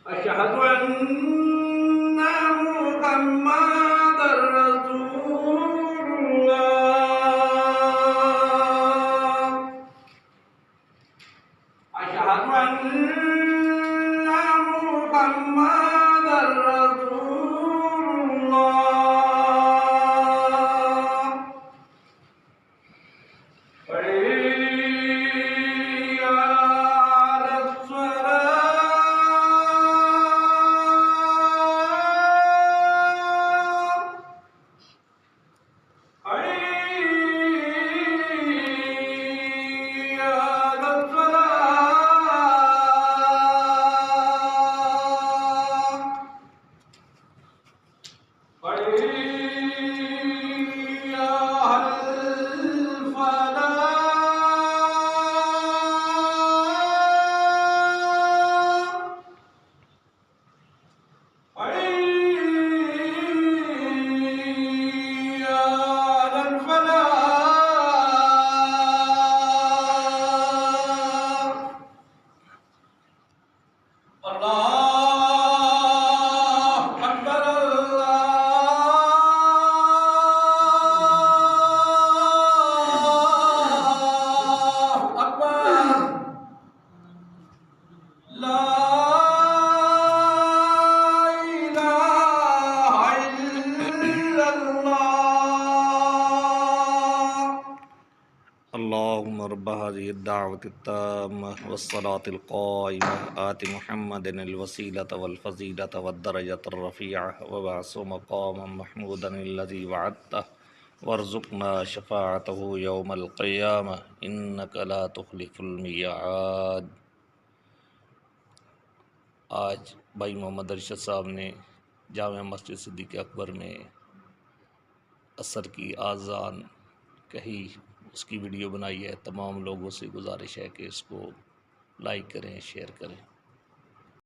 अशहदु अन्ना मुहम्मदर रसूलुल्लाह। अशहदु अन्ना मुहम्मदर रसूलुल्लाह। हैया अल्लाहुम्मा रब्ब हाज़िहि दावति ताम्मा वस्सलातिल क़ाइमा आति मुहम्मदिनिल वसीलता वल फ़ज़ीलता वद्दरजतर रफ़ीअ वबअसहु मक़ामम महमूदन अल्लज़ी वअदतह वर्ज़ुक़ना शफ़ाअतहु यौमल क़ियामह इन्नका ला तुख़्लिफ़ुल मियाद। आज भाई मोहम्मद अरशद साहब ने जामिया मस्जिद सिद्दीक़ अकबर में असर की आज़ान कही, उसकी वीडियो बनाई है। तमाम लोगों से गुजारिश है कि इसको लाइक करें, शेयर करें।